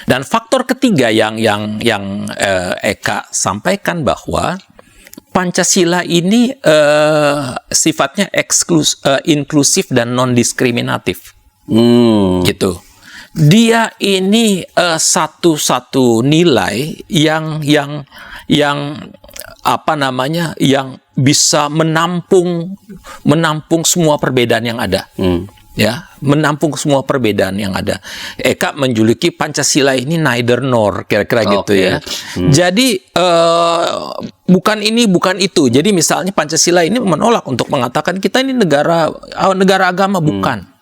Dan faktor ketiga yang Eka sampaikan bahwa Pancasila ini sifatnya inklusif dan non-diskriminatif. Gitu. Dia ini satu nilai yang bisa menampung semua perbedaan yang ada. Ya, menampung semua perbedaan yang ada. Eka menjuluki Pancasila ini neither nor, kira-kira gitu ya. Jadi bukan ini bukan itu. Jadi misalnya Pancasila ini menolak untuk mengatakan kita ini negara agama, bukan.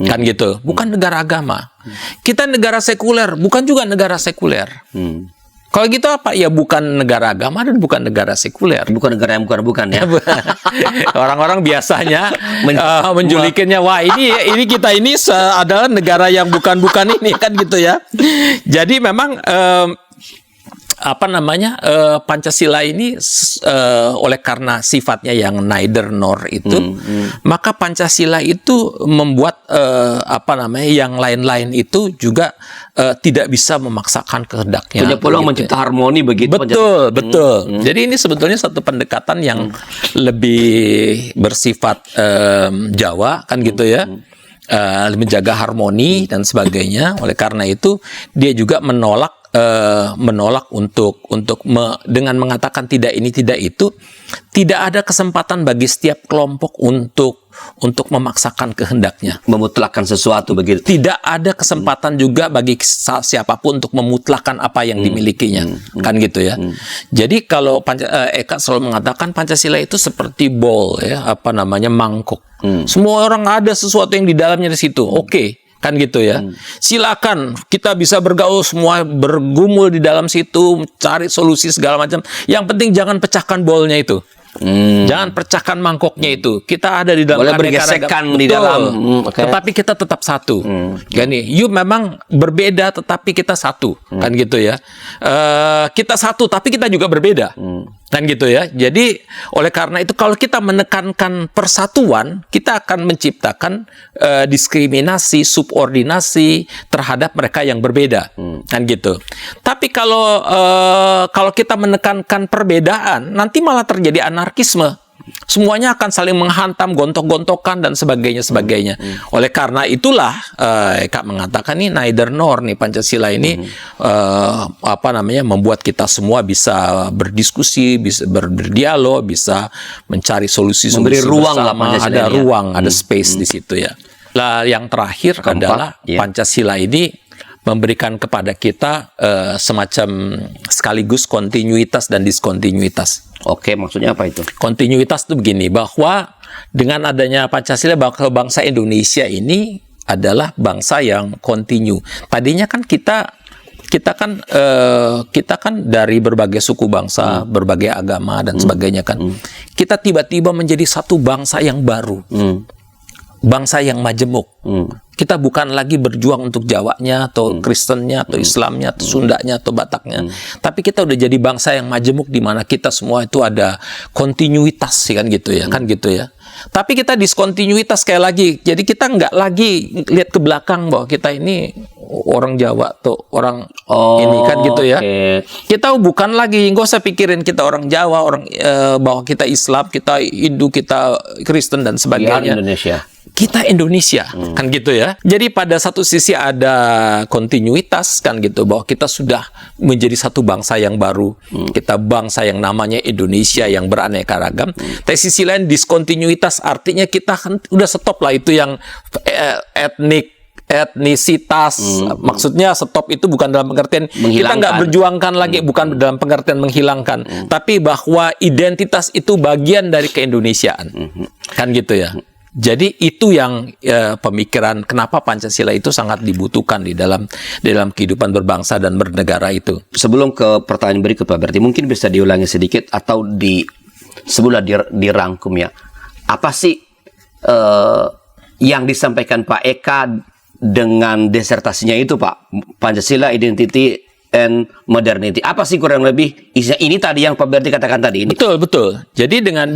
Kan gitu, bukan negara agama. Kita negara sekuler, bukan juga negara sekuler. Kalau gitu apa? Ya bukan negara agama dan bukan negara sekuler. Bukan negara yang bukan ya. Orang-orang biasanya menjulikinnya, wah ini kita ini adalah negara yang bukan ini, kan gitu ya. Jadi memang Pancasila ini oleh karena sifatnya yang neither nor itu, maka Pancasila itu membuat yang lain-lain itu juga tidak bisa memaksakan kehendaknya. Punya peluang mencipta harmoni begitu. Betul. Jadi ini sebetulnya satu pendekatan yang lebih bersifat Jawa kan gitu ya. Menjaga harmoni dan sebagainya. Oleh karena itu dia juga menolak dengan mengatakan tidak ini tidak itu, tidak ada kesempatan bagi setiap kelompok untuk memaksakan kehendaknya, Memutlakkan sesuatu begitu. tidak ada kesempatan juga bagi siapapun untuk memutlakkan apa yang dimilikinya, kan gitu ya. Jadi kalau Eka selalu mengatakan Pancasila itu seperti bowl ya, mangkuk. Semua orang ada sesuatu yang di dalamnya di situ. Oke. Kan gitu ya. Silakan kita bisa bergaul semua, bergumul di dalam situ, cari solusi segala macam. Yang penting jangan pecahkan bolnya itu. Jangan pecahkan mangkoknya itu. Kita ada di dalam boleh bergesekan di dalam. Okay. Tetapi kita tetap satu. Gini, you memang berbeda tetapi kita satu. Kan gitu ya. Kita satu tapi kita juga berbeda. Kan gitu ya. Jadi oleh karena itu kalau kita menekankan persatuan, kita akan menciptakan diskriminasi, subordinasi terhadap mereka yang berbeda. Kan gitu. Tapi kalau kita menekankan perbedaan, nanti malah terjadi anarkisme. Semuanya akan saling menghantam, gontok-gontokan dan sebagainya. Oleh karena itulah Kak mengatakan nih neither nor nih Pancasila ini membuat kita semua bisa berdiskusi, bisa berdialog, bisa mencari solusi-solusi memberi ruang bersama, ada ruang, ada space di situ ya. Lah yang terakhir adalah Pancasila ini memberikan kepada kita semacam sekaligus kontinuitas dan diskontinuitas. Oke, maksudnya apa itu? Kontinuitas itu begini, bahwa dengan adanya Pancasila, bahwa bangsa Indonesia ini adalah bangsa yang kontinu. Tadinya kan kita kan dari berbagai suku bangsa, berbagai agama dan sebagainya kan. Kita tiba-tiba menjadi satu bangsa yang baru. Bangsa yang majemuk. Kita bukan lagi berjuang untuk Jawanya atau Kristennya atau Islamnya atau Sundanya atau Bataknya, tapi kita udah jadi bangsa yang majemuk di mana kita semua itu ada kontinuitas kan gitu ya, kan gitu ya. Tapi kita diskontinuitas sekali lagi. Jadi kita nggak lagi lihat ke belakang bahwa kita ini orang Jawa atau orang ini kan gitu ya. Kita bukan lagi, nggak usah pikirin kita orang Jawa, bahwa kita Islam, kita Hindu, kita Kristen dan sebagainya. Kita Indonesia kan gitu ya. Jadi pada satu sisi ada kontinuitas kan gitu, bahwa kita sudah menjadi satu bangsa yang baru. Kita bangsa yang namanya Indonesia yang beraneka ragam. Tapi sisi lain diskontinuitas artinya kita kan udah stop lah itu yang etnisitas. Maksudnya stop itu bukan dalam pengertian kita nggak berjuangkan lagi, bukan dalam pengertian menghilangkan, tapi bahwa identitas itu bagian dari keindonesiaan. Kan gitu ya. Jadi itu yang pemikiran kenapa Pancasila itu sangat dibutuhkan di dalam kehidupan berbangsa dan bernegara itu. Sebelum ke pertanyaan berikut Pak Berti, mungkin bisa diulangi sedikit atau sebelum dirangkum ya. Apa sih yang disampaikan Pak Eka dengan disertasinya itu Pak? Pancasila, Identity and Modernity. Apa sih kurang lebih ini tadi yang Pak Berti katakan tadi ini? Betul. Jadi dengan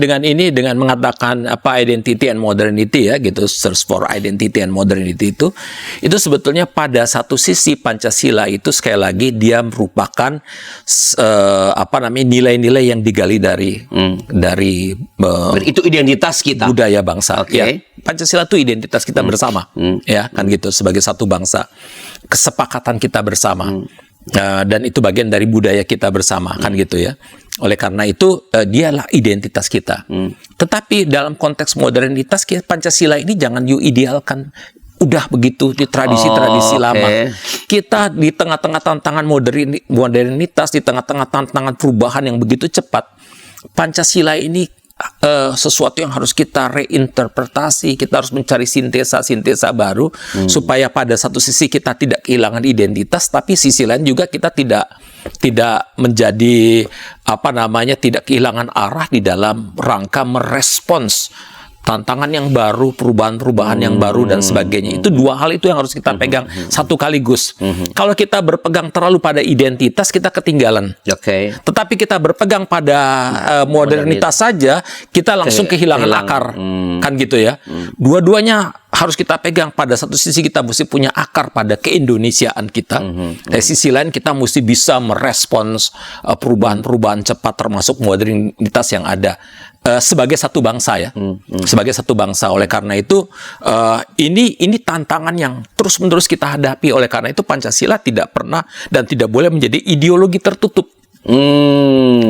mengatakan apa identity and modernity ya gitu, search for identity and modernity itu sebetulnya pada satu sisi Pancasila itu sekali lagi dia merupakan nilai-nilai yang digali dari itu identitas kita, budaya bangsa. Ya, Pancasila itu identitas kita bersama, ya kan gitu, sebagai satu bangsa, kesepakatan kita bersama. Dan itu bagian dari budaya kita bersama kan gitu ya. Oleh karena itu dialah identitas kita. Tetapi dalam konteks modernitas Pancasila ini jangan you idealkan udah begitu di tradisi-tradisi lama. Kita di tengah-tengah tantangan modernitas, di tengah-tengah tantangan perubahan yang begitu cepat, Pancasila ini sesuatu yang harus kita reinterpretasi, kita harus mencari sintesa baru supaya pada satu sisi kita tidak kehilangan identitas, tapi sisi lain juga kita tidak menjadi tidak kehilangan arah di dalam rangka merespons tantangan yang baru, perubahan-perubahan yang baru dan sebagainya. Itu dua hal itu yang harus kita pegang satu kaligus. Kalau kita berpegang terlalu pada identitas, kita ketinggalan. Oke. Tetapi kita berpegang pada modernitas saja, kita langsung kehilangan akar. Kan gitu ya. Dua-duanya harus kita pegang. Pada satu sisi kita mesti punya akar pada keindonesiaan kita. Dari sisi lain kita mesti bisa merespons perubahan-perubahan cepat termasuk modernitas yang ada. Sebagai satu bangsa ya, sebagai satu bangsa. Oleh karena itu, ini tantangan yang terus-menerus kita hadapi. Oleh karena itu Pancasila tidak pernah dan tidak boleh menjadi ideologi tertutup.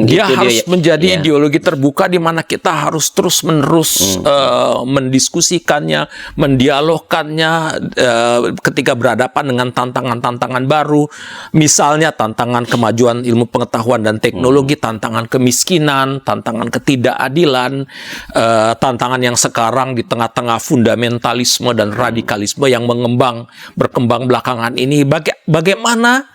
Dia harus menjadi ideologi terbuka di mana kita harus terus-menerus mendiskusikannya, mendialogkannya ketika berhadapan dengan tantangan-tantangan baru. Misalnya tantangan kemajuan ilmu pengetahuan dan teknologi, tantangan kemiskinan, tantangan ketidakadilan, tantangan yang sekarang di tengah-tengah fundamentalisme dan radikalisme yang berkembang belakangan ini. Bagaimana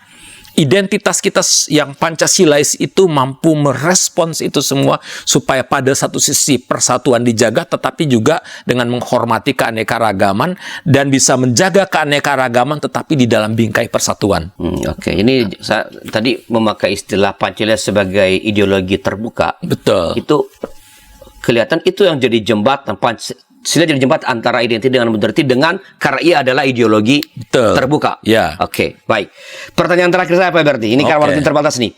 identitas kita yang Pancasilais itu mampu merespons itu semua supaya pada satu sisi persatuan dijaga tetapi juga dengan menghormati keanekaragaman dan bisa menjaga keanekaragaman tetapi di dalam bingkai persatuan. Oke. Ini saya tadi memakai istilah Pancasila sebagai ideologi terbuka. Betul. Itu kelihatan itu yang jadi jembatan Pancasila jadi jembatan antara identitas dengan modernity karena ia adalah ideologi terbuka. Ya. Oke, baik. Pertanyaan terakhir saya Pak Berti. Ini karena waktu terbatas nih.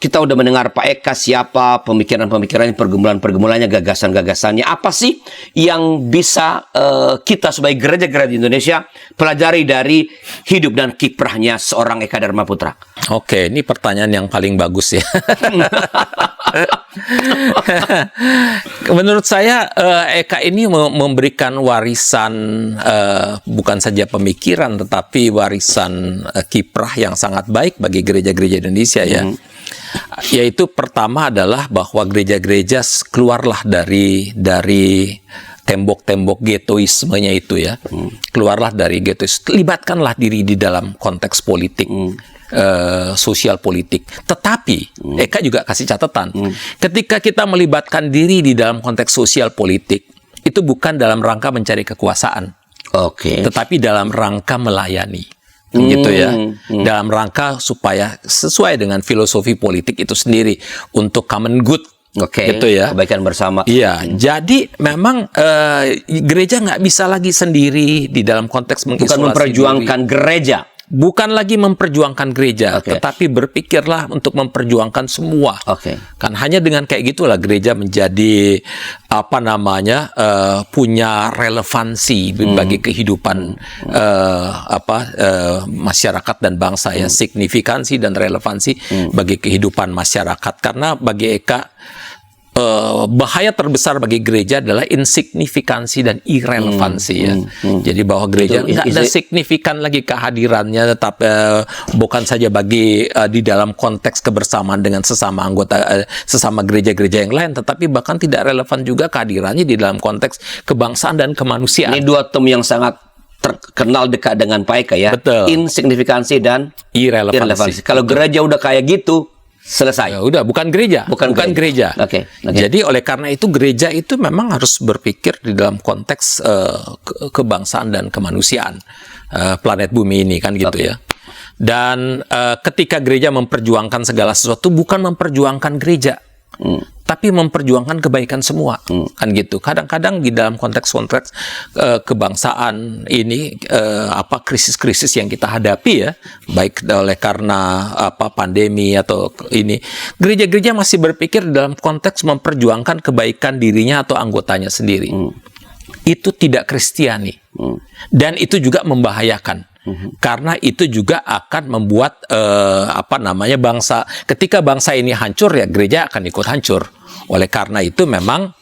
Kita udah mendengar Pak Eka siapa, pemikiran-pemikirannya, pergumulan-pergumulannya, gagasan-gagasannya. Apa sih yang bisa kita sebagai gereja-gereja di Indonesia pelajari dari hidup dan kiprahnya seorang Eka Dharma Putra? Oke, ini pertanyaan yang paling bagus ya. Menurut saya Eka ini memberikan warisan bukan saja pemikiran tetapi warisan kiprah yang sangat baik bagi gereja-gereja Indonesia ya. Yaitu pertama adalah bahwa gereja-gereja keluarlah dari tembok-tembok getoismenya itu ya. Keluarlah dari getoisme, libatkanlah diri di dalam konteks politik. Sosial politik. Tetapi Eka juga kasih catatan, ketika kita melibatkan diri di dalam konteks sosial politik, itu bukan dalam rangka mencari kekuasaan, tetapi dalam rangka melayani, gitu ya, dalam rangka supaya sesuai dengan filosofi politik itu sendiri untuk common good. Gitu ya, kebaikan bersama. Iya, jadi memang gereja nggak bisa lagi sendiri di dalam konteks mengisolasi bukan memperjuangkan diri. Gereja. Bukan lagi memperjuangkan gereja, tetapi berpikirlah untuk memperjuangkan semua. Kan hanya dengan kayak gitulah gereja menjadi punya relevansi bagi kehidupan masyarakat dan bangsa ya, signifikansi dan relevansi bagi kehidupan masyarakat. Karena bagi Eka bahaya terbesar bagi gereja adalah insignifikansi dan irrelevansi ya. Jadi bahwa gereja nggak ada signifikan lagi kehadirannya, tetapi bukan saja bagi di dalam konteks kebersamaan dengan sesama anggota sesama gereja-gereja yang lain, tetapi bahkan tidak relevan juga kehadirannya di dalam konteks kebangsaan dan kemanusiaan. Ini dua term yang sangat terkenal dekat dengan Pak Eka ya. Betul. Insignifikansi dan irrelevansi. Kalau gereja udah kayak gitu, selesai. Ya udah, bukan gereja. Bukan gereja. Jadi oleh karena itu gereja itu memang harus berpikir di dalam konteks kebangsaan dan kemanusiaan planet bumi ini kan gitu ya. Dan ketika gereja memperjuangkan segala sesuatu, bukan memperjuangkan gereja, tapi memperjuangkan kebaikan semua, kan gitu. Kadang-kadang di dalam konteks-konteks kebangsaan ini krisis-krisis yang kita hadapi ya, baik oleh karena pandemi atau ini, gereja-gereja masih berpikir dalam konteks memperjuangkan kebaikan dirinya atau anggotanya sendiri. Itu tidak Kristiani, dan itu juga membahayakan. Karena itu juga akan membuat bangsa, ketika bangsa ini hancur ya gereja akan ikut hancur. Oleh karena itu memang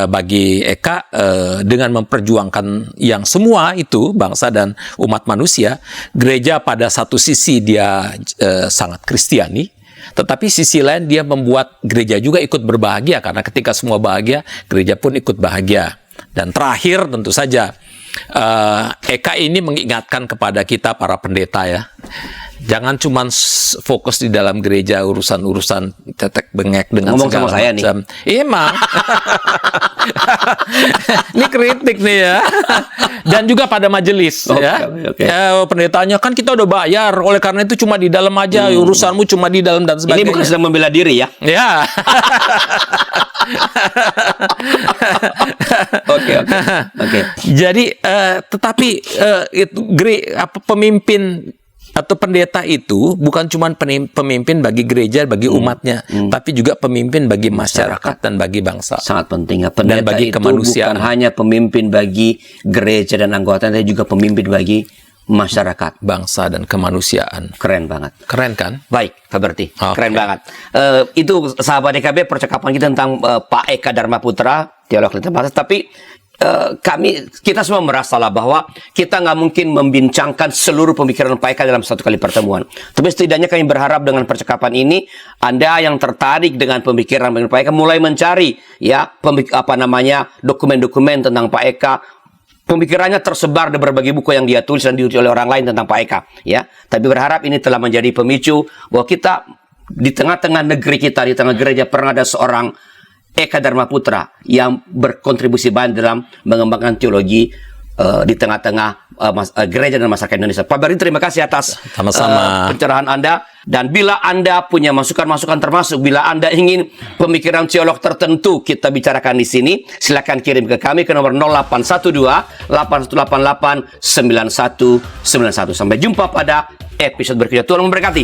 bagi Eka dengan memperjuangkan yang semua itu bangsa dan umat manusia, gereja pada satu sisi dia sangat Kristiani, tetapi sisi lain dia membuat gereja juga ikut berbahagia, karena ketika semua bahagia gereja pun ikut bahagia. Dan terakhir tentu saja Eka ini mengingatkan kepada kita para pendeta ya, Jangan cuma fokus di dalam gereja urusan-urusan tetek bengek dengan Ngomong segala sama saya macam. Emang. Ini kritik nih ya. Dan juga pada majelis ya. Okay. Ya, pendetanya kan kita udah bayar, oleh karena itu cuma di dalam aja, urusanmu cuma di dalam dan sebagainya. Ini bukan sedang membela diri ya. Ya. Oke. Jadi tetapi pemimpin atau pendeta itu bukan cuma pemimpin bagi gereja, bagi umatnya, tapi juga pemimpin bagi masyarakat dan bagi bangsa. Sangat penting ya. Pendeta Dan bagi itu kemanusiaan. bukan hanya pemimpin bagi gereja dan anggota, tapi juga pemimpin bagi masyarakat. Bangsa dan kemanusiaan. Keren banget. Keren kan? Baik, Pak Berti. Oke. Keren banget. Itu sahabat DKB percakapan kita tentang Pak Eka Dharma Putra, teolog lintas batas. Tapi kita semua merasalah bahwa kita nggak mungkin membincangkan seluruh pemikiran Pak Eka dalam satu kali pertemuan. Tapi setidaknya kami berharap dengan percakapan ini, Anda yang tertarik dengan pemikiran Pak Eka mulai mencari ya dokumen-dokumen tentang Pak Eka. Pemikirannya tersebar di berbagai buku yang dia tulis dan diuji oleh orang lain tentang Pak Eka, ya. Tapi berharap ini telah menjadi pemicu bahwa kita di tengah-tengah negeri kita, di tengah gereja pernah ada seorang Eka Dharma Putra yang berkontribusi banyak dalam mengembangkan teologi di tengah-tengah gereja dan masyarakat Indonesia. Pak Berti, terima kasih atas pencerahan Anda. Dan bila Anda punya masukan-masukan, termasuk bila Anda ingin pemikiran teolog tertentu kita bicarakan di sini, silakan kirim ke kami ke nomor 0812-8188-9191. Sampai jumpa pada episode berikutnya. Tuhan memberkati.